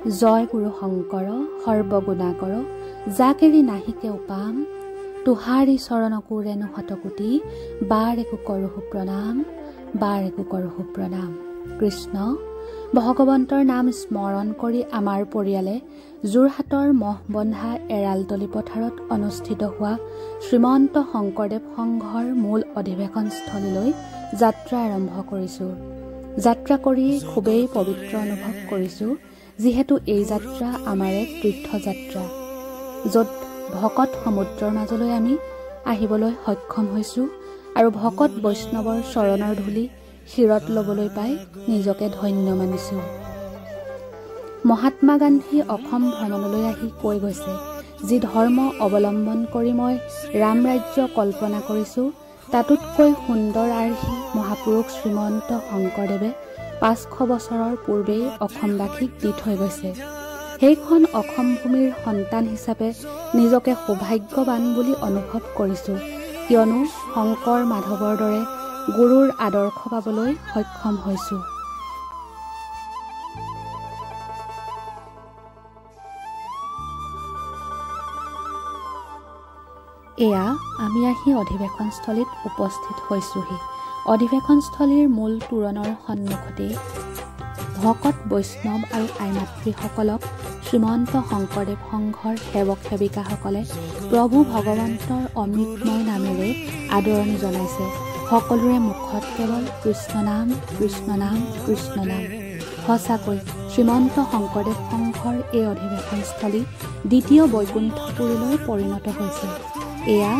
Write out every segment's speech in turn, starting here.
জয় গুৰু শংকৰ সৰ্বগুণাকৰ যাকেৰি নাহিকে উপাম তুহাৰি চৰণকো ৰেণু শতকোটি বাৰেকো কৰোহো প্ৰণাম। কৃষ্ণ ভগৱন্তৰ নাম স্মৰণ কৰি আমাৰ পৰিয়ালে যোৰহাটৰ মহবন্ধা এৰালতলি পথাৰত অনুষ্ঠিত হোৱা শ্ৰীমন্ত শংকৰদেৱ সংঘৰ মূল অধিৱেশনস্থলীলৈ যাত্ৰা আৰম্ভ কৰিছোঁ। যাত্ৰা কৰি খুবেই পবিত্ৰ অনুভৱ কৰিছোঁ, যিহেতু এই যাত্ৰা আমাৰ এক তীৰ্থযাত্ৰা, য'ত ভকত সমুদ্ৰৰ মাজলৈ আমি আহিবলৈ সক্ষম হৈছোঁ আৰু ভকত বৈষ্ণৱৰ চৰণৰ ধূলি শিৰত ল'বলৈ পাই নিজকে ধন্য মানিছোঁ। মহাত্মা গান্ধী অসম ভ্ৰমণলৈ আহি কৈ গৈছে, যি ধৰ্ম অৱলম্বন কৰি মই ৰাম ৰাজ্য কল্পনা কৰিছোঁ, তাতোতকৈ সুন্দৰ আৰ্হি মহাপুৰুষ শ্ৰীমন্ত শংকৰদেৱে 500 বছৰৰ পূৰ্বেই অসমবাসীক দি থৈ গৈছে। সেইখন অসম ভূমিৰ সন্তান হিচাপে নিজকে সৌভাগ্যৱান বুলি অনুভৱ কৰিছোঁ, কিয়নো শংকৰ মাধৱৰ দৰে গুৰুৰ আদৰ্শ পাবলৈ সক্ষম হৈছোঁ। এয়া আমি আহি অধিৱেশনস্থলীত উপস্থিত হৈছোঁহি। অধিৱেশনস্থলীৰ মূল তোৰণৰ সন্মুখতেই ভকত বৈষ্ণৱ আৰু আইমাতৃসকলক শ্ৰীমন্ত শংকৰদেৱ সংঘৰ সেৱক সেৱিকাসকলে প্ৰভু ভগৱন্তৰ অমৃতময় নামেৰে আদৰণি জনাইছে। সকলোৰে মুখত কেৱল কৃষ্ণনাম কৃষ্ণনাম কৃষ্ণনাম। সঁচাকৈ শ্ৰীমন্ত শংকৰদেৱ সংঘৰ এই অধিৱেশনস্থলী দ্বিতীয় বৈকুণ্ঠপুৰীলৈ পৰিণত হৈছে। এয়া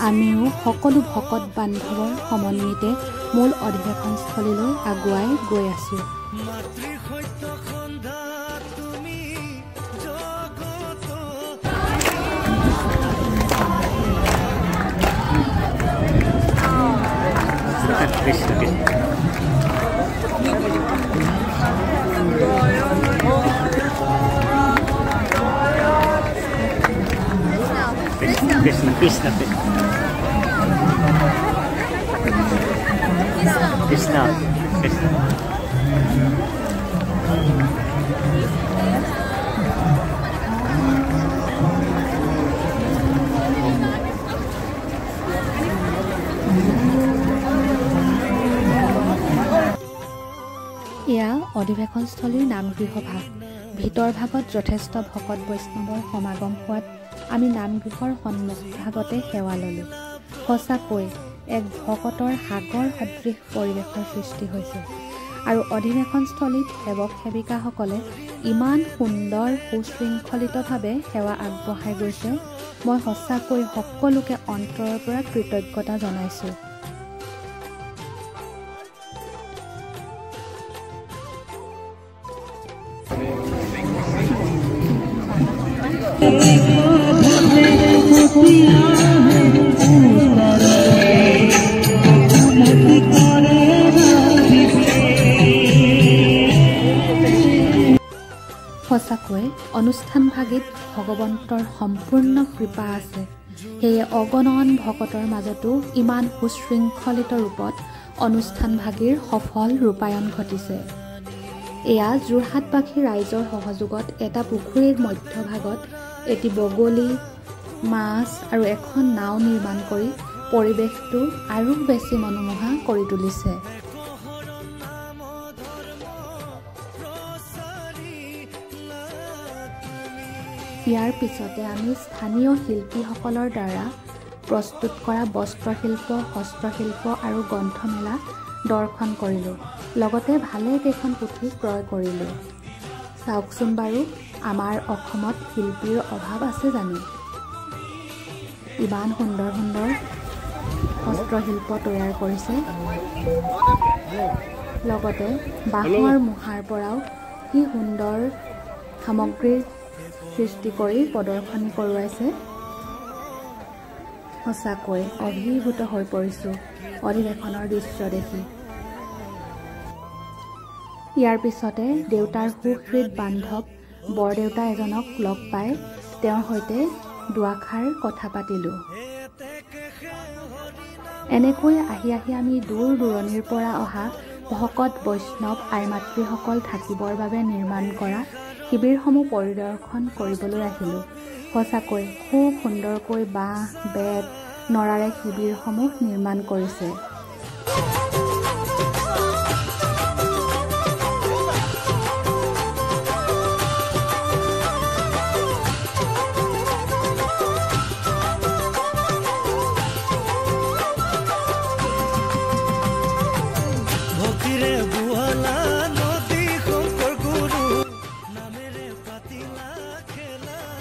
আমিও সকলো ভকত বান্ধৱৰ সমন্বিতে মূল অধিৱেশনস্থলীলৈ আগুৱাই গৈ আছোঁ। Krishna Krishna Krishna Krishna এয়া অধিৱেশনস্থলীৰ নামগৃহ ভাগ। ভিতৰ ভাগত যথেষ্ট ভকত বৈষ্ণৱৰ সমাগম হোৱাত আমি নামগৃহৰ সন্মুখভাগতে সেৱা ল'লোঁ। সঁচাকৈ এক ভকতৰ সাগৰ সদৃশ পৰিৱেশৰ সৃষ্টি হৈছে আৰু অধিৱেশনস্থলীত সেৱক সেৱিকাসকলে ইমান সুন্দৰ সুশৃংখলিতভাৱে সেৱা আগবঢ়াই গৈছে, মই সঁচাকৈ সকলোকে অন্তৰৰ পৰা কৃতজ্ঞতা জনাইছোঁ। সঁচাকৈ অনুষ্ঠানভাগিত ভগৱন্তৰ সম্পূৰ্ণ কৃপা আছে। সেয়ে অগণন ভকতৰ মাজতো ইমান সুশৃংখলিত ৰূপত অনুষ্ঠানভাগিৰ সফল ৰূপায়ণ ঘটিছে। এয়া যোৰহাটবাসী ৰাইজৰ সহযোগত এটা পুখুৰীৰ মধ্যভাগত এটি বগলী, মাছ আৰু এখন নাও নিৰ্মাণ কৰি পৰিৱেশটো আৰু বেছি মনোমোহা কৰি তুলিছে। ইয়াৰ পিছতে আমি স্থানীয় শিল্পীসকলৰ দ্বাৰা প্ৰস্তুত কৰা বস্ত্ৰশিল্প, হস্তশিল্প আৰু গ্ৰন্থমেলা দৰ্শন কৰিলোঁ। লগতে ভালেকেইখন পুথি ক্ৰয় কৰিলোঁ। চাওকচোন বাৰু, আমাৰ অসমত শিল্পীৰ অভাৱ আছে জানো? ইমান সুন্দৰ সুন্দৰ হস্তশিল্প তৈয়াৰ কৰিছে। লগতে বাঁহৰ মুহাৰ পৰাও কি সুন্দৰ সামগ্ৰীৰ সৃষ্টি কৰি প্ৰদৰ্শনী কৰোৱাইছে। সঁচাকৈ অভিভূত হৈ পৰিছোঁ অধিৱেশনৰ দৃশ্য দেখি। ইয়াৰ পিছতে দেউতাৰ সুহৃদ বান্ধৱ বৰদেউতা এজনক লগ পাই তেওঁৰ সৈতে দুআষাৰ কথা পাতিলোঁ। এনেকৈ আহি আহি আমি দূৰ দূৰণিৰ পৰা অহা ভকত বৈষ্ণৱ আই মাতৃসকল থাকিবৰ বাবে নিৰ্মাণ কৰা শিবিৰসমূহ পৰিদৰ্শন কৰিবলৈ আহিলোঁ। সঁচাকৈ খুব সুন্দৰকৈ বাঁহ বেত নৰাৰে শিবিৰসমূহ নিৰ্মাণ কৰিছে।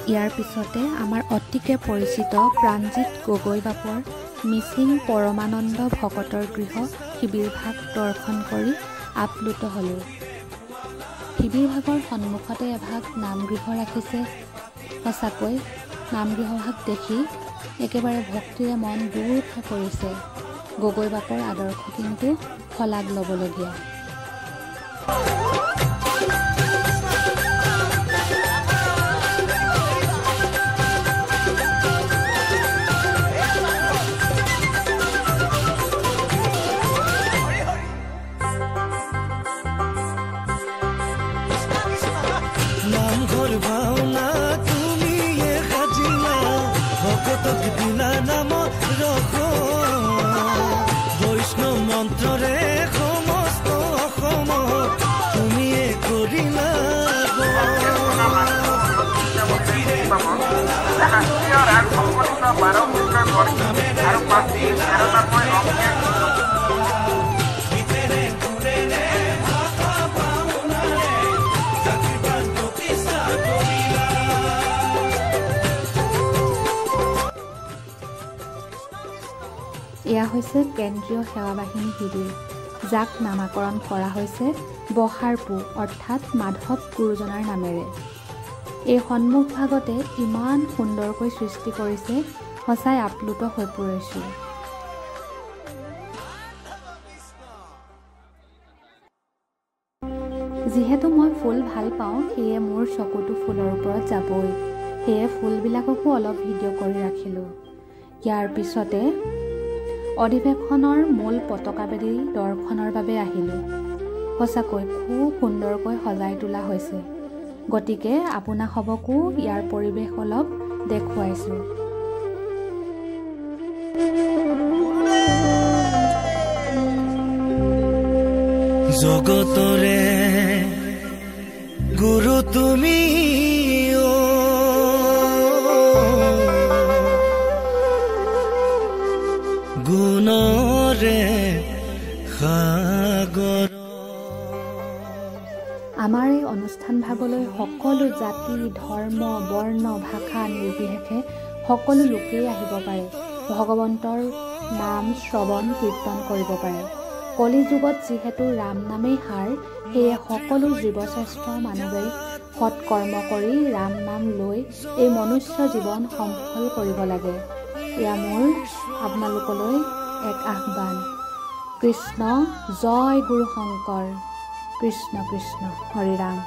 ইয়াৰ পিছতে আমাৰ অতিকে পৰিচিত প্ৰাণজিৎ গগৈ বাপৰ মিচিং পৰমানন্দ ভকতৰ গৃহ শিবিৰভাগ দৰ্শন কৰি আপ্লুত হ'লোঁ। শিবিৰভাগৰ সন্মুখতে এভাগ নামগৃহ ৰাখিছে। সঁচাকৈ নামগৃহভাগ দেখি একেবাৰে ভক্তিৰে মন দূৰ হৈ পৰিছে। গগৈ বাপৰ আদৰ্শ কিন্তু শলাগ ল'বলগীয়া। এয়া হৈছে কেন্দ্ৰীয় সেৱা বাহিনী শিবিৰ, যাক নামাকৰণ কৰা হৈছে বহাৰপু অৰ্থাৎ মাধৱ গুৰুজনাৰ নামেৰে। এই সন্মুখ ভাগতে ইমান সুন্দৰকৈ সৃষ্টি কৰিছে, সঁচাই আপ্লুত হৈ পৰিছোঁ। যিহেতু মই ফুল ভাল পাওঁ, সেয়ে মোৰ চকুটো ফুলৰ ওপৰত যাবই। সেয়ে ফুলবিলাককো অলপ ভিডিঅ' কৰি ৰাখিলোঁ। ইয়াৰ পিছতে অধিৱেশনৰ মূল পতাকাবেদী দৰ্শনৰ বাবে আহিলোঁ। সঁচাকৈ খুব সুন্দৰকৈ সজাই তোলা হৈছে। গতিকে আপোনাসবকো ইয়াৰ পৰিৱেশ অলপ দেখুৱাইছোঁ। জগতৰে গুৰু তুমি গুণৰে সাগৰ। আমাৰ এই অনুষ্ঠান ভাগলৈ সকলো জাতি ধৰ্ম বৰ্ণ ভাষা নিৰ্বিশেষে সকলো লোকেই আহিব পাৰে। ভগৱন্তৰ নাম শ্ৰৱণ কীৰ্তন কৰিব পাৰে। কলি যুগত যিহেতু ৰাম নামেই সাৰ, সেয়ে সকলো জীৱশ্ৰেষ্ঠ মানুহে সৎকৰ্ম কৰি ৰাম নাম লৈ এই মনুষ্য জীৱন সফল কৰিব লাগে। এয়া মোৰ আপোনালোকলৈ এক আহ্বান। কৃষ্ণ জয় গুৰু শংকৰ। কৃষ্ণ কৃষ্ণ হৰি ৰাম।